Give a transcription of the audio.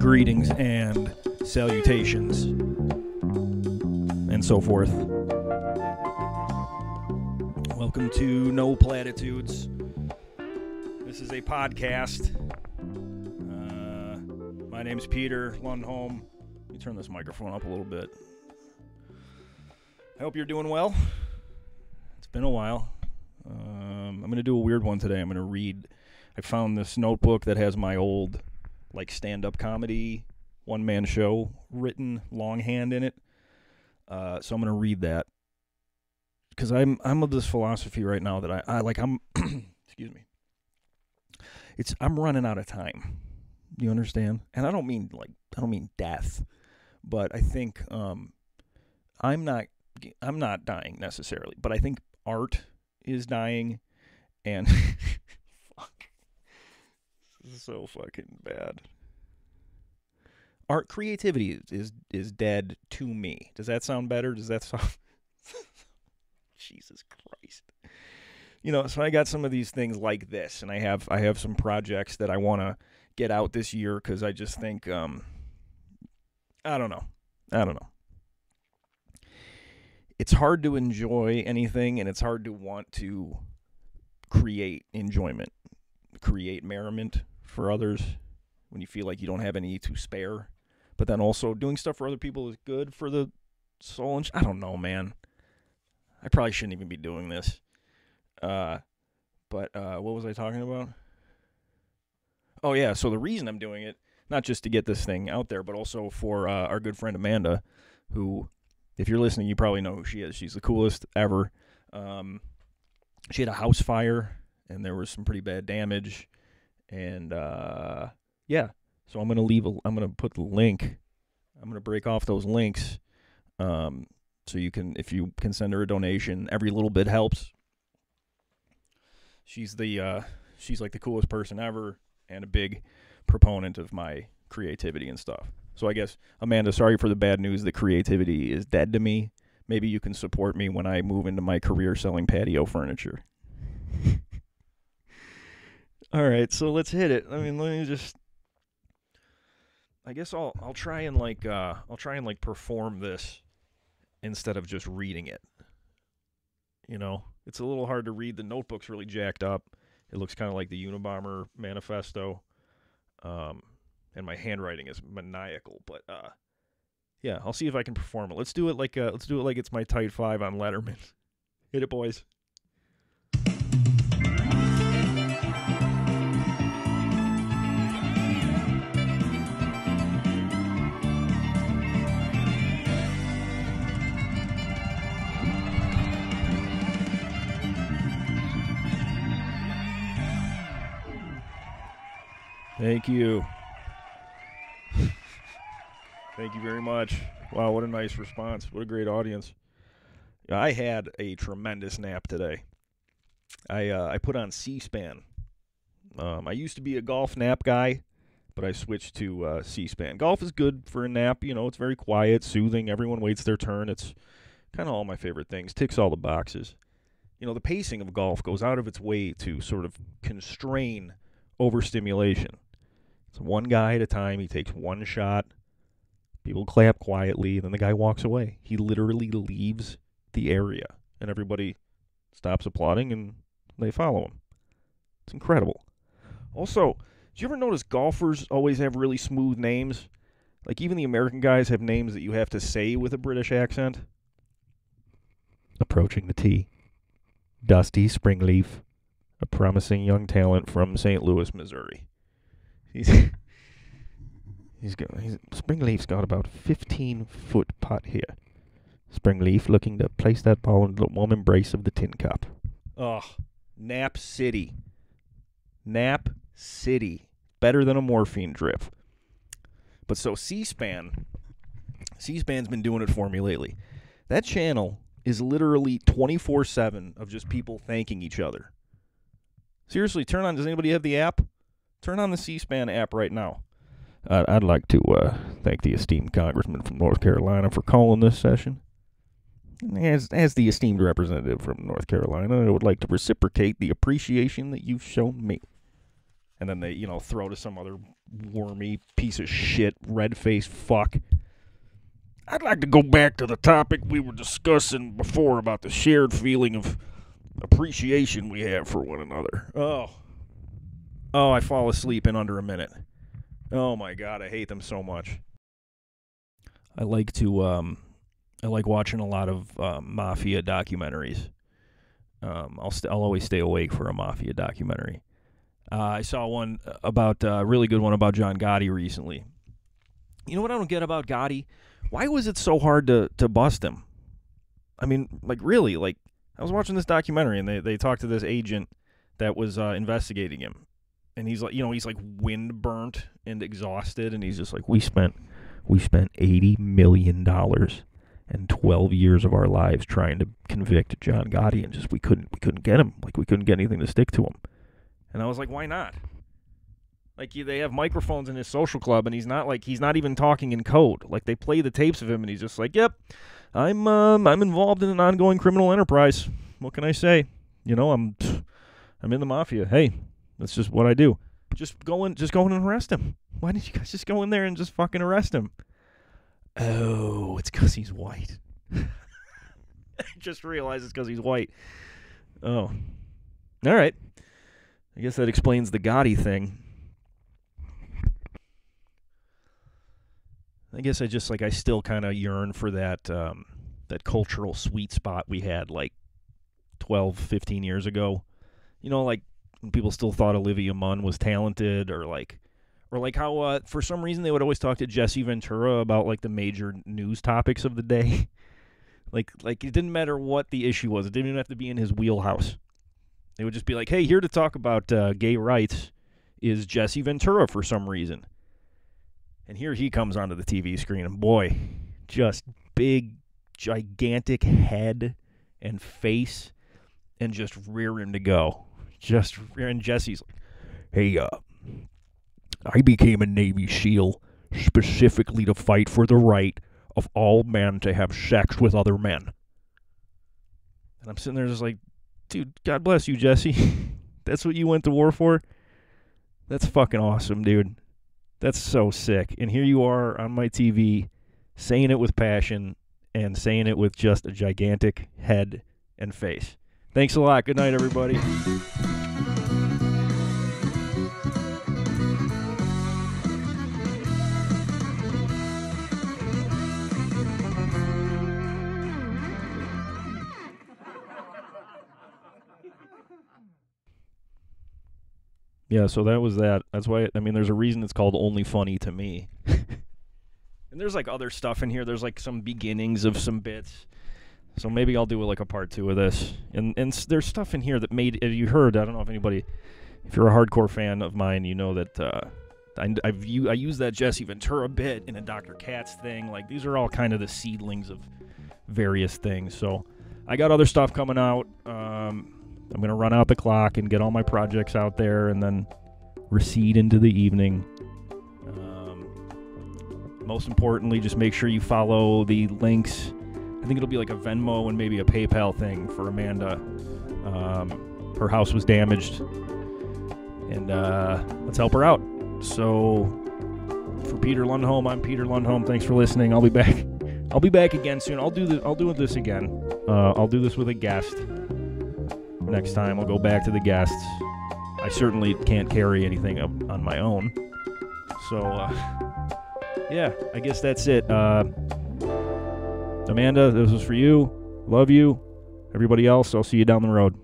Greetings and salutations and so forth. Welcome to No Platitudes. This is a podcast. My name's Peter Lundholm. Let me turn this microphone up a little bit. I hope you're doing well. It's been a while. I'm going to do a weird one today. I'm going to read. I found this notebook that has my old stand-up comedy one-man show written longhand in it. So I'm going to read that because I'm of this philosophy right now that I'm excuse me. I'm running out of time. You understand? And I don't mean death, but I think I'm not dying necessarily, but I think art is dying, and fuck. This is so fucking bad. Art creativity is dead to me. Does that sound better? Does that sound Jesus Christ. So I got some of these things like this, and I have some projects that I want to get out this year because I just think I don't know. It's hard to enjoy anything, and it's hard to want to create enjoyment, create merriment for others when you feel like you don't have any to spare. But then also doing stuff for other people is good for the soul. And I don't know, man. I probably shouldn't even be doing this. But what was I talking about? Oh, yeah, so the reason I'm doing it, not just to get this thing out there, but also for our good friend Amanda, who, if you're listening, you probably know who she is. She's the coolest ever. She had a house fire, and there was some pretty bad damage. And, yeah, so I'm going to put the link. I'm going to break off those links. So if you can send her a donation, every little bit helps. She's like the coolest person ever and a big proponent of my creativity and stuff. So I guess, Amanda, sorry for the bad news that creativity is dead to me. Maybe you can support me when I move into my career selling patio furniture. All right, so let's hit it. I guess I'll try and perform this instead of just reading it. It's a little hard to read. The notebook's really jacked up. It looks kind of like the Unabomber manifesto. And my handwriting is maniacal, but yeah, I'll see if I can perform it. Let's do it like it's my tight five on Letterman. Hit it, boys. Thank you. Thank you very much. Wow, what a nice response. What a great audience. I had a tremendous nap today. I put on C-SPAN. I used to be a golf nap guy, but I switched to C-SPAN. Golf is good for a nap. It's very quiet, soothing. Everyone waits their turn. It's kind of all my favorite things. Ticks all the boxes. The pacing of golf goes out of its way to sort of constrain overstimulation. It's one guy at a time. He takes one shot. People clap quietly, then the guy walks away. He literally leaves the area, and everybody stops applauding, and they follow him. It's incredible. Also, did you ever notice golfers always have really smooth names? Like, even the American guys have names that you have to say with a British accent. Approaching the tee. Dusty Springleaf, a promising young talent from St. Louis, Missouri. Springleaf's got about 15-foot putt here. Springleaf looking to place that ball in the warm embrace of the tin cup. Oh, Nap City. Nap City. Better than a morphine drip. But so C-SPAN's been doing it for me lately. That channel is literally 24/7 of just people thanking each other. Seriously, does anybody have the app? Turn on the C-SPAN app right now. I'd like to thank the esteemed congressman from North Carolina for calling this session. As the esteemed representative from North Carolina, I would like to reciprocate the appreciation that you've shown me. And then they, throw to some other wormy piece of shit, red-faced fuck. I'd like to go back to the topic we were discussing before about the shared feeling of appreciation we have for one another. Oh, I fall asleep in under a minute. Oh my God, I hate them so much. I like watching a lot of mafia documentaries. I'll always stay awake for a mafia documentary. I saw one about a really good one about John Gotti recently. You know what I don't get about Gotti? Why was it so hard to bust him? I mean, really, I was watching this documentary and they talked to this agent that was investigating him. And he's like, he's like wind burnt and exhausted, and he's just like, we spent $80 million and 12 years of our lives trying to convict John Gotti, and just we couldn't get him. We couldn't get anything to stick to him. And I was like, why not? They have microphones in his social club, and he's not even talking in code. They play the tapes of him, and he's just like, yep, I'm involved in an ongoing criminal enterprise. What can I say? I'm in the mafia. Hey, that's just what I do. Just go in and arrest him. Why didn't you guys just go in there and just fucking arrest him? Oh, it's because he's white. I just realized it's because he's white. Oh. All right. I guess that explains the Gotti thing. I guess I still kind of yearn for that cultural sweet spot we had 12, 15 years ago. When people still thought Olivia Munn was talented, or how for some reason they would always talk to Jesse Ventura about the major news topics of the day. It didn't matter what the issue was. It didn't even have to be in his wheelhouse. They would just be like, hey, here to talk about gay rights is Jesse Ventura for some reason. And here he comes onto the TV screen, and boy, just big, gigantic head and face, and just rearing to go. And Jesse's like, hey, I became a Navy SEAL specifically to fight for the right of all men to have sex with other men. And I'm sitting there just like, dude, God bless you, Jesse. That's what you went to war for? That's fucking awesome, dude. That's so sick. And here you are on my TV saying it with passion and saying it with just a gigantic head and face. Thanks a lot. Good night, everybody. Yeah, so that was that. That's why, there's a reason it's called Only Funny to Me. And there's other stuff in here. There's some beginnings of some bits. So maybe I'll do a part 2 of this. And there's stuff in here that made, as you heard, I don't know if you're a hardcore fan of mine, you know that I use that Jesse Ventura bit in a Dr. Katz thing. These are all kind of the seedlings of various things. So I got other stuff coming out. I'm going to run out the clock and get all my projects out there and then recede into the evening. Most importantly, just make sure you follow the links. I think it'll be a Venmo and maybe a PayPal thing for Amanda. Her house was damaged, and let's help her out. So for Peter Lundholm, I'm Peter Lundholm. Thanks for listening. I'll be back again soon. I'll do this again. I'll do this with a guest. Next time, I'll go back to the guests. I certainly can't carry anything up on my own. So, yeah, I guess that's it. Amanda, this was for you. Love you. Everybody else, I'll see you down the road.